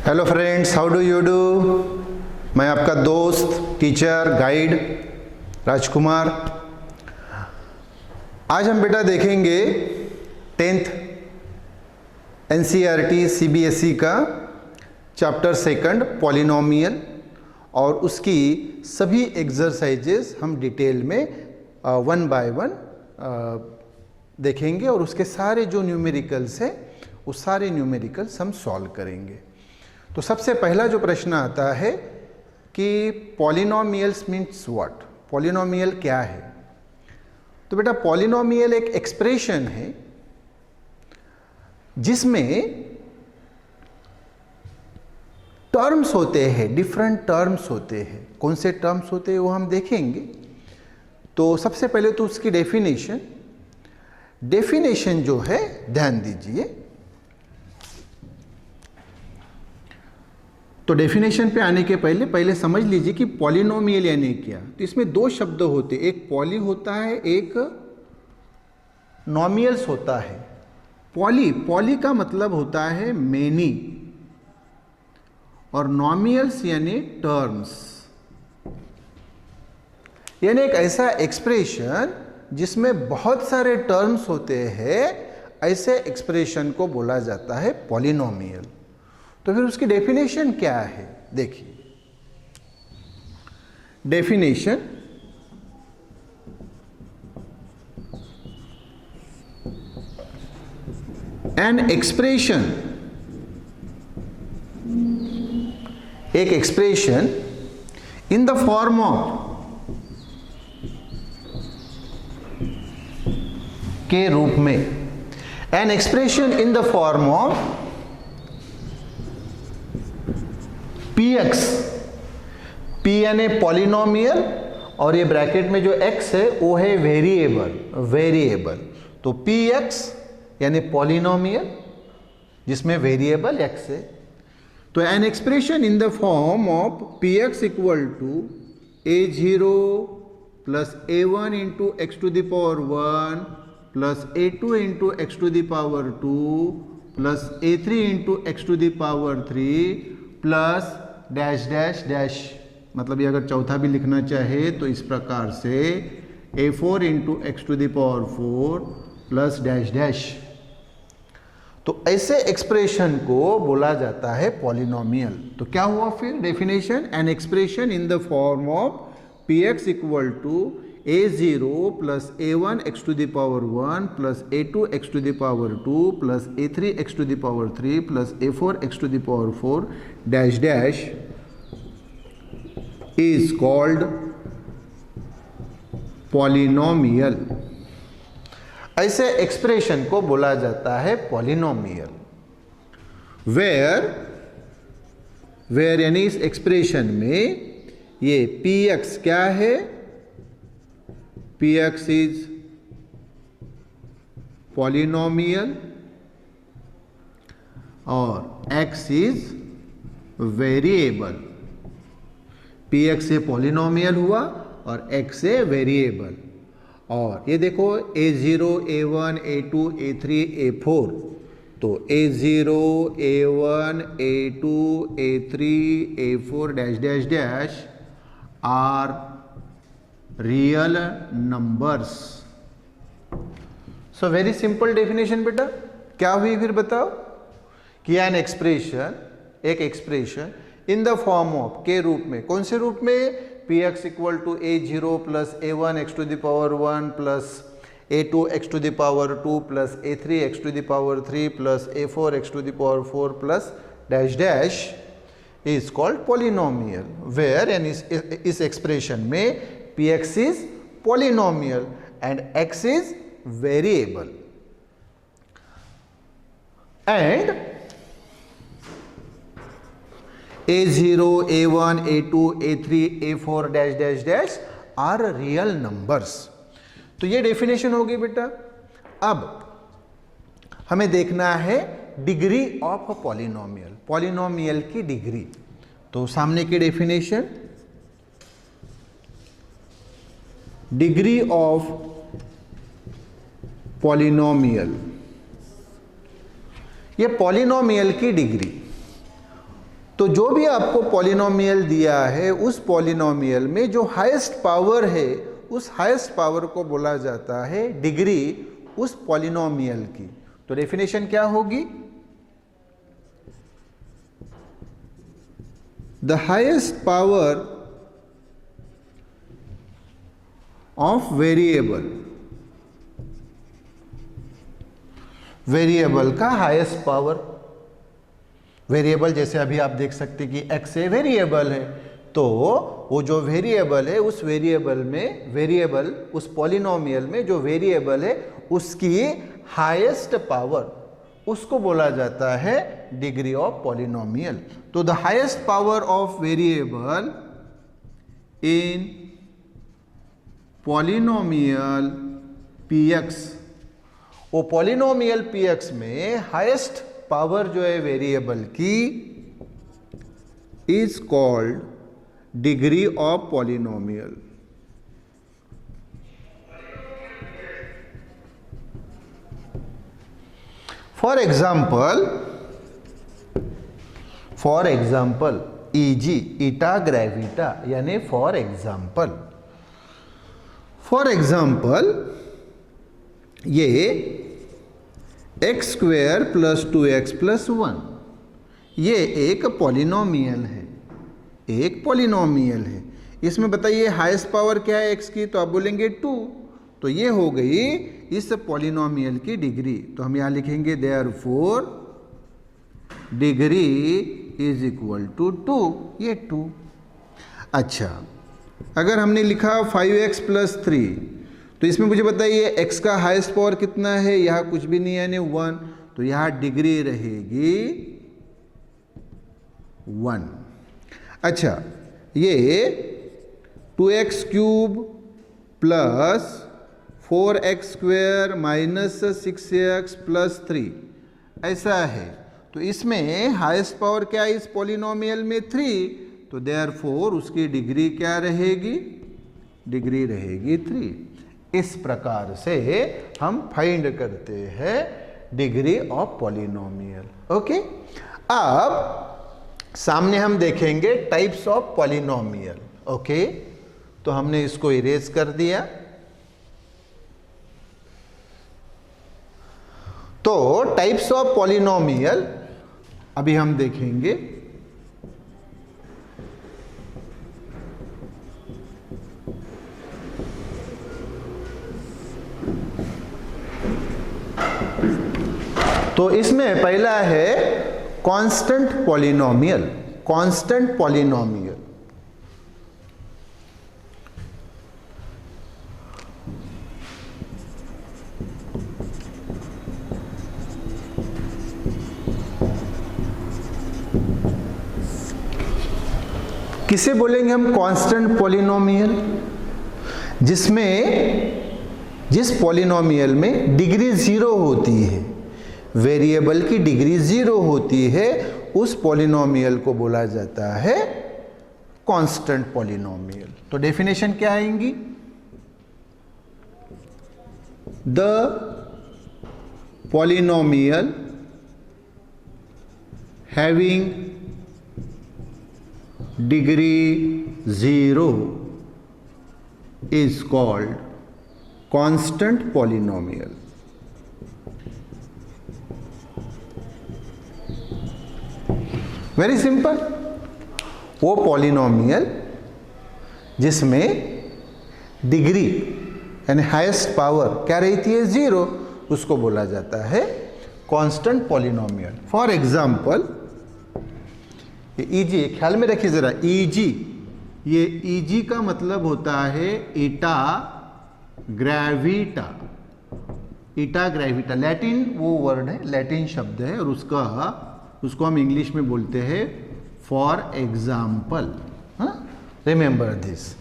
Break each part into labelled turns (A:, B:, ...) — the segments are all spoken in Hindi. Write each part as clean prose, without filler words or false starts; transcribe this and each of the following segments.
A: Hello friends, how do you do. मैं आपका दोस्त, टीचर, गाइड राजकुमार। आज हम बेटा देखेंगे 10th NCERT CBSE का चैप्टर 2 पॉलिनोमियल, और उसकी सभी एक्सरसाइजेस हम डिटेल में 1 बाय 1 देखेंगे, और उसके सारे जो न्यूमेरिकल्स हैं उस सारे न्यूमेरिकल्स हम सॉल्व करेंगे। तो सबसे पहला जो प्रश्न आता है कि पॉलिनोमियल्स मीन्स व्हाट, पॉलिनोमियल क्या है। तो बेटा पॉलिनोमियल एक एक्सप्रेशन है जिसमें टर्म्स होते हैं, डिफरेंट टर्म्स होते हैं। कौन से टर्म्स होते हैं वो हम देखेंगे। तो सबसे पहले तो उसकी डेफिनेशन जो है ध्यान दीजिए। तो डेफिनेशन पे आने के पहले समझ लीजिए कि पॉलिनोमियल यानी क्या। तो इसमें दो शब्द होते हैं, एक पॉली होता है, एक नोमियल्स होता है। पॉली का मतलब होता है मेनी, और नोमियल्स यानी टर्म्स, यानी एक ऐसा एक्सप्रेशन जिसमें बहुत सारे टर्म्स होते हैं, ऐसे एक्सप्रेशन को बोला जाता है पॉलिनोमियल। तो फिर उसकी डेफिनेशन क्या है, देखिए। डेफिनेशन एन एक्सप्रेशन, एक expression in the form of, के रूप में, N expression in the form of px, p यानी पॉलिनोमियल, और ये ब्रैकेट में जो x है वो है वेरिएबल। तो px यानी पॉलिनोमियल जिसमें वेरिएबल x है। तो an expression in the form of px equal to a0 plus a1 into x to the power 1 plus a2 into x to the power 2 plus a3 into x to the power 3 plus dash dash dash. मतलब ये अगर चौथा भी लिखना चाहे तो इस प्रकार से a4 into x to the power 4 plus dash dash. तो ऐसे एक्सप्रेशन को बोला जाता है पॉलिनोमियल। तो क्या हुआ फिर definition, an expression in the form of px equal to a0 plus a1 x to the power 1 plus a2 x to the power 2 plus a3 x to the power 3 plus a4 x to the power 4 dash dash is called polynomial. ऐसे एक्सप्रेशन को बोला जाता है पॉलिनोमियल। वेयर यानी इस एक्सप्रेशन में ये px क्या है, px इज पॉलिनोमियल और x इज वेरिएबल। px से पॉलिनोमियल हुआ और x से वेरिएबल। और ये देखो a0, a1, a2, a3, a4। तो a0, a1, a2, a3, a4 dash dash dash are real numbers. So very simple definition बेटा। क्या हुई फिर बताओ कि एन एक्सप्रेशन, एक expression in the form of, के रूप में, कौन से रूप में, px equal to a0 plus a1 x to the power 1 plus a2 x to the power 2 plus a3 x to the power 3 plus a4 x to the power 4 plus dash dash is called polynomial. Where यानी इस एक्सप्रेशन में px is polynomial and x is variable. And a0, a1, a2, a3, a4 dash dash dash are real numbers. तो ये डेफिनेशन होगी बेटा। अब हमें देखना है डिग्री ऑफ पॉलिनोमियल, पॉलिनोमियल की डिग्री। तो सामने की डेफिनेशन, डिग्री ऑफ पॉलिनोमियल, ये पॉलिनोमियल की डिग्री। तो जो भी आपको पॉलिनोमियल दिया है उस पॉलिनोमियल में जो हाईएस्ट पावर है उस हाईएस्ट पावर को बोला जाता है डिग्री उस पॉलिनोमियल की। तो डेफिनेशन क्या होगी? The highest power of variable, variable का हाईएस्ट पावर, वेरिएबल जैसे अभी आप देख सकते हैं कि x ए वेरिएबल है, तो वो जो वेरिएबल है उस वेरिएबल में, वेरिएबल उस पॉलिनोमियल में जो वेरिएबल है उसकी हाईएस्ट पावर, उसको बोला जाता है डिग्री ऑफ पॉलिनोमियल। तो the highest power of variable in polynomial px, वो पॉलिनोमियल px में हाईएस्ट पावर जो है वेरिएबल की is called degree of polynomial. For example ईजी, ईटा ग्रेविटा, यानी फॉर एग्जाम्पल ये x square plus 2x plus 1, ये एक पॉलिनोमियल है, एक पॉलिनोमियल है। इसमें बताइए हाईएस्ट पावर क्या है x की? तो आप बोलेंगे 2, तो ये हो गई इस पॉलिनोमियल की डिग्री। तो हम यहाँ लिखेंगे therefore degree is equal to 2, ये 2। अच्छा, अगर हमने लिखा 5x प्लस 3, तो इसमें मुझे बताइए x का हाईएस्ट पावर कितना है? यहाँ कुछ भी नहीं है, यानी 1, तो यहाँ डिग्री रहेगी 1। अच्छा, ये 2x cube plus 4x square minus 6x plus 3 ऐसा है। तो इसमें हाईएस्ट पावर क्या है इस पॉलिनोमियल में? 3, तो देयरफॉर उसकी डिग्री क्या रहेगी? डिग्री रहेगी 3। इस प्रकार से हम फाइंड करते हैं डिग्री ऑफ पॉलिनोमियल। ओके, अब सामने हम देखेंगे टाइप्स ऑफ पॉलिनोमियल। ओके, तो हमने इसको इरेज कर दिया। तो टाइप्स ऑफ पॉलिनोमियल अभी हम देखेंगे। तो इसमें पहला है कांस्टेंट पॉलिनोमियल। कांस्टेंट पॉलिनोमियल किसे बोलेंगे हम? कांस्टेंट पॉलिनोमियल, जिस पॉलिनोमियल में डिग्री 0 होती है, वेरिएबल की डिग्री 0 होती है, उस पॉलिनोमियल को बोला जाता है कांस्टेंट पॉलिनोमियल। तो डेफिनेशन क्या आएंगी? The polynomial having degree 0 is called constant polynomial. Very simple, वो पॉलिनोमियल जिसमें डिग्री यानी हाईएस्ट पावर क्या रहती है? 0, उसको बोला जाता है constant polynomial. For example easy, ख्याल में रखिए जरा, ईजी, ये ईजी का मतलब होता है ईटा ग्रेविटा। ईटा ग्रेविटा लैटिन वो वर्ड है, लैटिन शब्द है, और उसको हम इंग्लिश में बोलते हैं फॉर एग्जाम्पल। रिमेंबर दिस,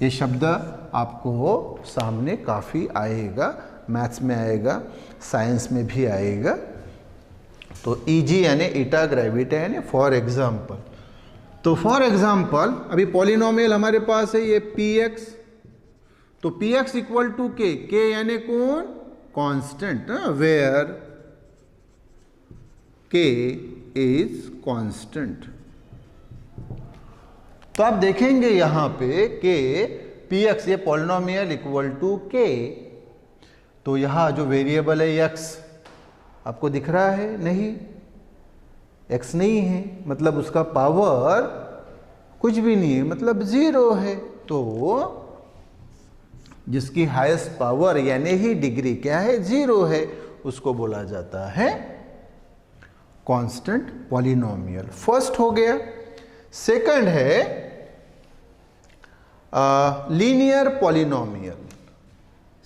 A: ये शब्द आपको सामने काफ़ी आएगा, मैथ्स में आएगा, साइंस में भी आएगा। तो ईजी यानी ईटा ग्रेविटा यानी फॉर एग्जाम्पल। तो फॉर एग्जाम्पल अभी पॉलिनोमियल हमारे पास है ये px, तो px इक्वल टू के यानी कौन? Constant, where k is constant. तो आप देखेंगे यहां पे कि पी एक्स ये पॉलिनोमियल इक्वल टू के, तो यहां जो वेरिएबल है एक्स आपको दिख रहा है? नहीं, एक्स नहीं है, मतलब उसका पावर कुछ भी नहीं है, मतलब 0 है। तो जिसकी हाईएस्ट पावर यानी ही डिग्री क्या है? 0 है, उसको बोला जाता है कांस्टेंट पॉलिनोमियल। फर्स्ट हो गया। सेकंड है लीनियर पॉलिनोमियल।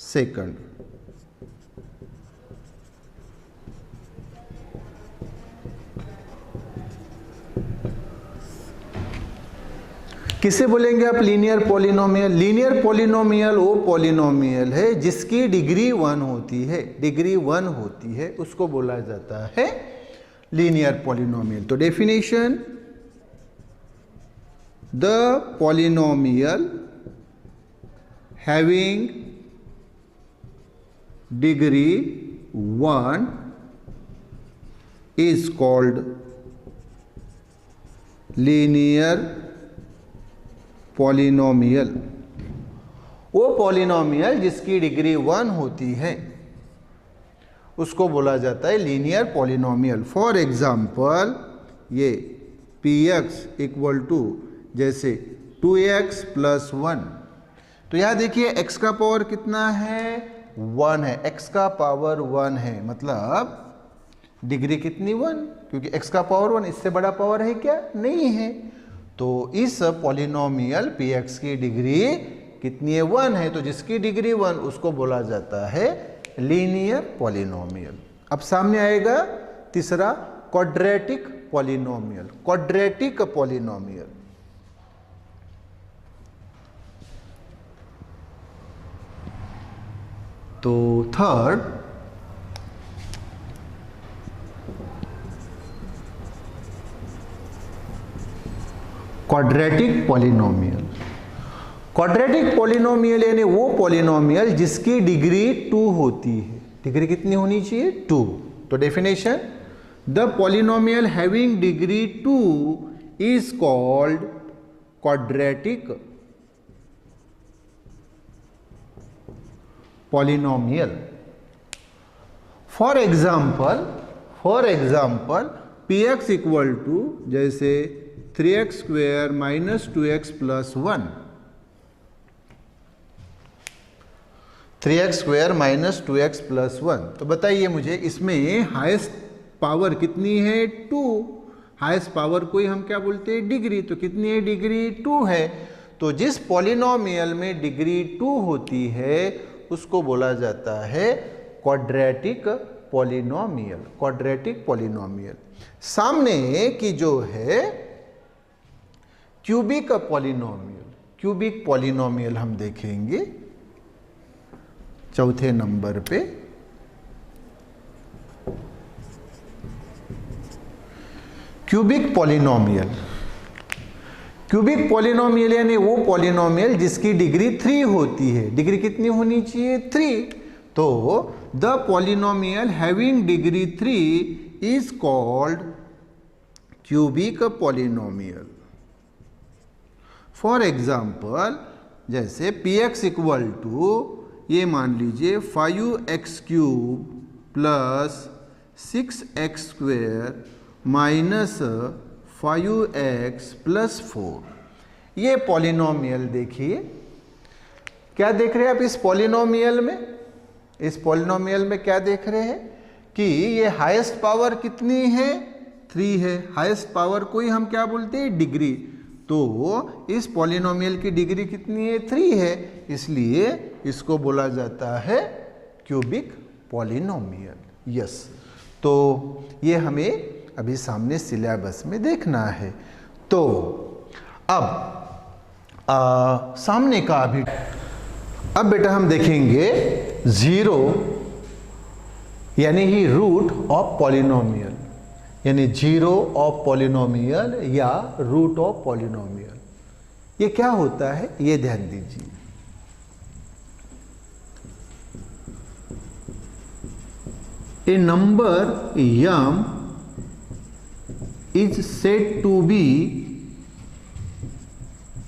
A: सेकंड किसे बोलेंगे आप? Linear polynomial. लीनियर पॉलिनोमियल वो पॉलिनोमियल है जिसकी डिग्री 1 होती है, डिग्री 1 होती है, उसको बोला जाता है लीनियर पॉलिनोमियल। तो definition, the polynomial having degree 1 is called linear polynomial. वो पॉलिनोमियल जिसकी डिग्री 1 होती है उसको बोला जाता है लीनियर पॉलिनोमियल। फॉर एग्जाम्पल ये पी एक्स इक्वल टू जैसे 2x प्लस 1, तो यहाँ देखिए x का पावर कितना है? 1 है, x का पावर 1 है, मतलब डिग्री कितनी? 1, क्योंकि x का पावर 1, इससे बड़ा पावर है क्या? नहीं है। तो इस पॉलिनोमियल px की डिग्री कितनी है? 1 है, तो जिसकी डिग्री 1 उसको बोला जाता है लीनियर पॉलिनोमियल। अब सामने आएगा तीसरा, क्वाड्रेटिक पॉलिनोमियल। क्वाड्रेटिक पॉलिनोमियल, तो third quadratic polynomial. Quadratic polynomial यानी वो पॉलिनोमियल जिसकी डिग्री 2 होती है। डिग्री कितनी होनी चाहिए? 2। तो definition, the polynomial having degree 2 is called quadratic polynomial. For example px equal to जैसे 3x square minus 2x plus 1, 3x square minus 2x plus 1। तो बताइए मुझे, इसमें हाईएस्ट पावर कितनी है? 2। हाईएस्ट पावर को ही हम क्या बोलते हैं? डिग्री। तो कितनी है? डिग्री 2 है। तो जिस पॉलिनोमियल में डिग्री 2 होती है उसको बोला जाता है क्वाड्रेटिक पॉलिनोमियल। Quadratic polynomial. सामने की जो है क्यूबिक पॉलिनोमियल। क्यूबिक पॉलिनोमियल हम देखेंगे चौथे नंबर पे। Cubic polynomial. क्यूबिक पॉलिनोमियल यानी वो पॉलिनोमियल जिसकी डिग्री 3 होती है। डिग्री कितनी होनी चाहिए? 3। तो the polynomial having degree 3 is called cubic polynomial. For example जैसे px इक्वल टू ये मान लीजिए 5x cube plus 6x square minus 5x plus 4। ये पॉलिनोमियल देखिए, क्या देख रहे हैं आप इस पॉलिनोमियल में? इस पॉलिनोमियल में क्या देख रहे हैं कि ये हाईएस्ट पावर कितनी है? 3 है। हाईएस्ट पावर को ही हम क्या बोलते हैं? डिग्री। तो इस पॉलिनोमियल की डिग्री कितनी है? 3 है, इसलिए इसको बोला जाता है क्यूबिक पॉलिनोमियल। यस, तो ये हमें अभी सामने सिलेबस में देखना है। तो अब सामने का अभी अब बेटा हम देखेंगे 0 यानी ही रूट ऑफ पॉलिनोमियल, यानी 0 ऑफ पॉलिनोमियल या रूट ऑफ पॉलिनोमियल। ये क्या होता है ये ध्यान दीजिए। A number m is said to be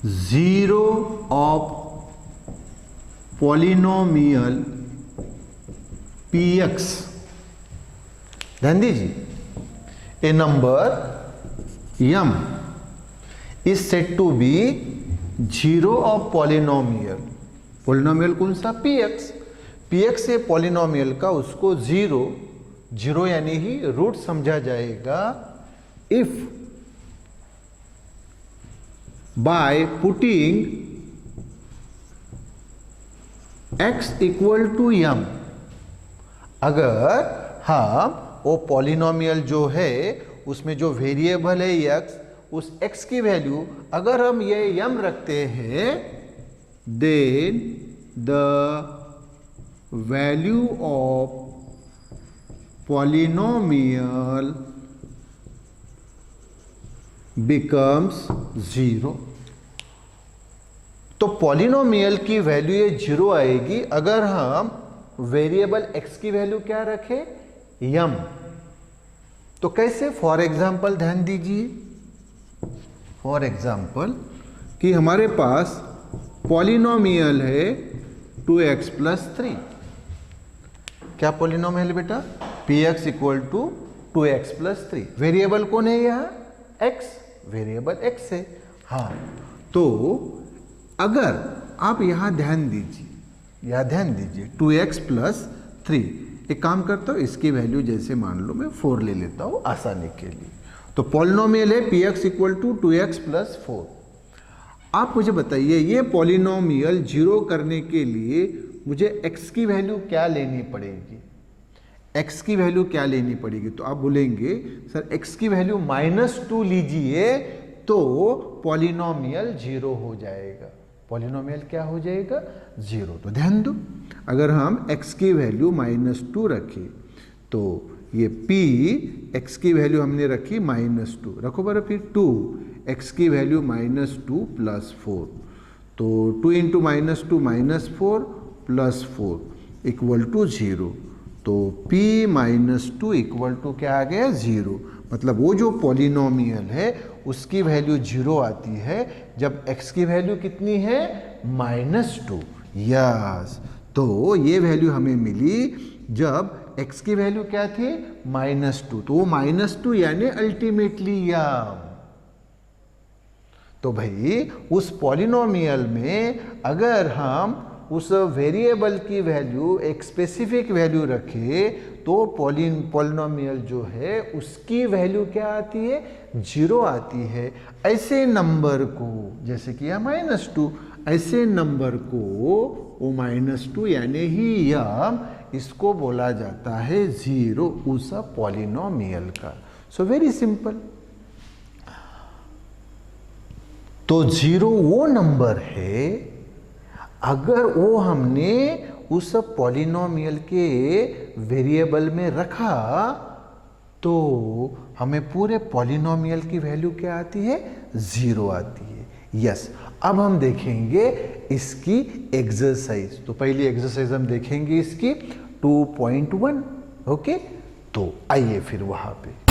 A: zero of polynomial px, ध्यान दीजिए, a number m is said to be zero of polynomial, polynomial कौन सा, px है पॉलिनोमियल का, उसको जीरो यानी ही रूट समझा जाएगा if by putting x equal to m, अगर हम वो पॉलिनोमियल जो है उसमें जो वेरिएबल है x, उस x की वैल्यू अगर हम ये m रखते हैं, then the value of polynomial becomes zero. तो पॉलिनोमियल की वैल्यू ये जीरो आएगी अगर हम वेरिएबल x की वैल्यू क्या रखें, m। तो कैसे, फॉर एग्जाम्पल ध्यान दीजिए, फॉर एग्जाम्पल कि हमारे पास पॉलिनोमियल है 2x प्लस 3, क्या पॉलिनोमियल बेटा, px equal to 2x plus 3, variable कौन है यहाँ, x, वेरिएबल x है। हाँ, तो अगर आप यहाँ ध्यान दीजिए 2x प्लस 3, एक काम करता हूँ, इसकी वैल्यू जैसे मान लो मैं 4 ले लेता हूँ आसानी के लिए। तो पॉलिनोमियल है px equal to 2x plus 4। आप मुझे बताइए ये पॉलिनोमियल जीरो करने के लिए मुझे x की वैल्यू क्या लेनी पड़ेगी, x की वैल्यू क्या लेनी पड़ेगी। तो आप बोलेंगे सर x की वैल्यू -2 लीजिए तो पॉलिनोमियल जीरो हो जाएगा, पॉलिनोमियल क्या हो जाएगा, जीरो। तो ध्यान दो, अगर हम x की वैल्यू -2 रखें तो ये p, x की वैल्यू हमने रखी -2, रखो बरा फिर 2, x की वैल्यू -2 प्लस 4, तो 2 इंटू -2 -4 प्लस 4 इक्वल टू 0। तो p -2 इक्वल टू क्या आ गया, 0। मतलब वो जो पॉलिनोमियल है उसकी वैल्यू 0 आती है जब x की वैल्यू कितनी है, -2। यस, तो ये वैल्यू हमें मिली जब x की वैल्यू क्या थी, -2, तो वो -2 यानी अल्टीमेटली यम। तो भाई उस पॉलिनोमियल में अगर हम उस वेरिएबल की वैल्यू एक स्पेसिफिक वैल्यू रखें तो पॉलिनोमियल जो है उसकी वैल्यू क्या आती है, 0 आती है। ऐसे नंबर को, जैसे कि यह -2, ऐसे नंबर को वो -2 यानी ही यम, इसको बोला जाता है जीरो उस पॉलिनोमियल का। सो वेरी सिंपल। तो जीरो वो नंबर है अगर वो हमने उस पॉलिनोमियल के वेरिएबल में रखा तो हमें पूरे पॉलिनोमियल की वैल्यू क्या आती है, 0 आती है। यस, अब हम देखेंगे इसकी एक्सरसाइज। तो पहली एक्सरसाइज हम देखेंगे इसकी 2.1। ओके, तो आइए फिर वहां पे।